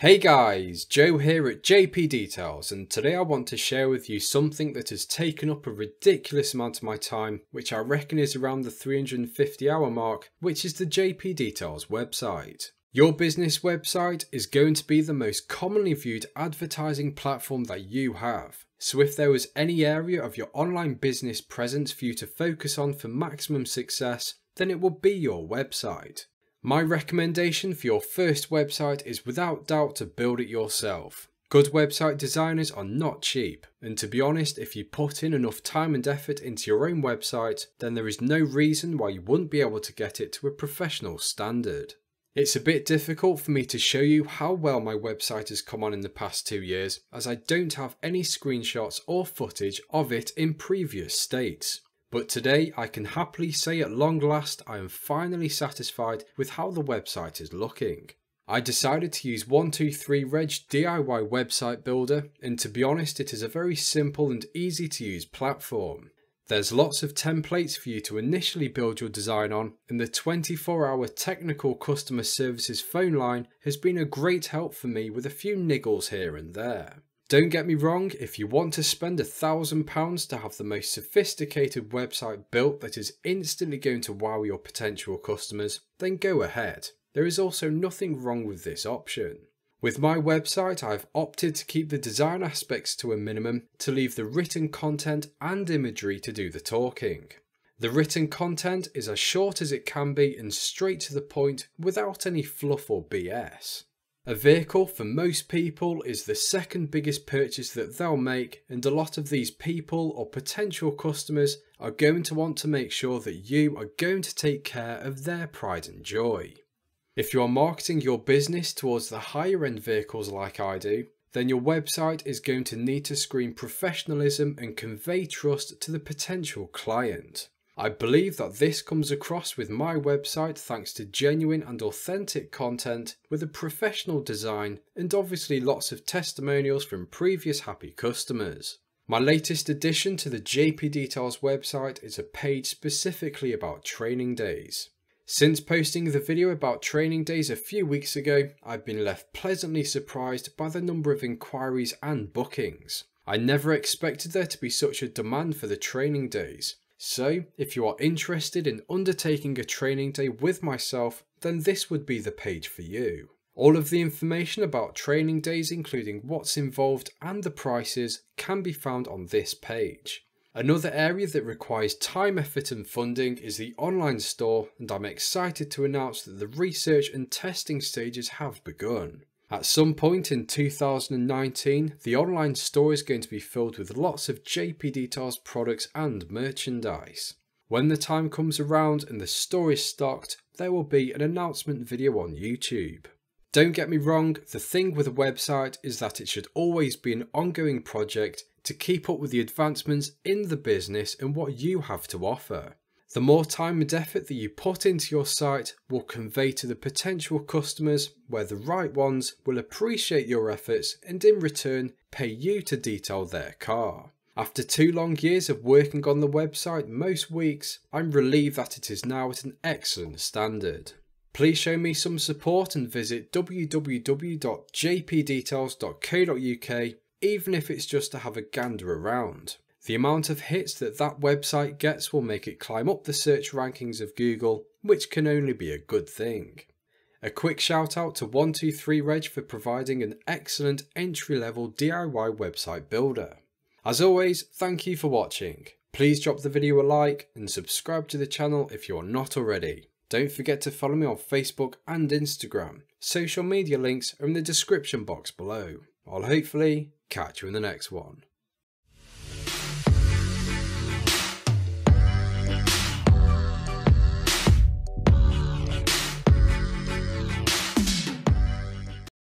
Hey guys, Joe here at JP Details, and today I want to share with you something that has taken up a ridiculous amount of my time, which I reckon is around the 350-hour mark, which is the JP Details website. Your business website is going to be the most commonly viewed advertising platform that you have. So if there was any area of your online business presence for you to focus on for maximum success, then it will be your website. My recommendation for your first website is without doubt to build it yourself. Good website designers are not cheap, and to be honest, if you put in enough time and effort into your own website, then there is no reason why you wouldn't be able to get it to a professional standard. It's a bit difficult for me to show you how well my website has come on in the past 2 years, as I don't have any screenshots or footage of it in previous states. But today I can happily say at long last I am finally satisfied with how the website is looking. I decided to use 123reg DIY website builder, and to be honest it is a very simple and easy to use platform. There's lots of templates for you to initially build your design on, and the 24-hour technical customer services phone line has been a great help for me with a few niggles here and there. Don't get me wrong, if you want to spend £1,000 to have the most sophisticated website built that is instantly going to wow your potential customers, then go ahead. There is also nothing wrong with this option. With my website, I've opted to keep the design aspects to a minimum to leave the written content and imagery to do the talking. The written content is as short as it can be and straight to the point without any fluff or BS. A vehicle for most people is the second biggest purchase that they'll make, and a lot of these people or potential customers are going to want to make sure that you are going to take care of their pride and joy. If you are marketing your business towards the higher end vehicles like I do, then your website is going to need to scream professionalism and convey trust to the potential client. I believe that this comes across with my website thanks to genuine and authentic content with a professional design and obviously lots of testimonials from previous happy customers. My latest addition to the JP Details website is a page specifically about training days. Since posting the video about training days a few weeks ago, I've been left pleasantly surprised by the number of inquiries and bookings. I never expected there to be such a demand for the training days. So, if you are interested in undertaking a training day with myself, then this would be the page for you. All of the information about training days, including what's involved and the prices, can be found on this page. Another area that requires time, effort and funding is the online store, and I'm excited to announce that the research and testing stages have begun. At some point in 2019, the online store is going to be filled with lots of JP Details products and merchandise. When the time comes around and the store is stocked, there will be an announcement video on YouTube. Don't get me wrong, the thing with a website is that it should always be an ongoing project to keep up with the advancements in the business and what you have to offer. The more time and effort that you put into your site will convey to the potential customers, where the right ones will appreciate your efforts and in return pay you to detail their car. After 2 long years of working on the website most weeks, I'm relieved that it is now at an excellent standard. Please show me some support and visit www.jpdetails.co.uk, even if it's just to have a gander around. The amount of hits that website gets will make it climb up the search rankings of Google, which can only be a good thing. A quick shout out to 123reg for providing an excellent entry-level DIY website builder. As always, thank you for watching. Please drop the video a like and subscribe to the channel if you are not already. Don't forget to follow me on Facebook and Instagram. Social media links are in the description box below. I'll hopefully catch you in the next one.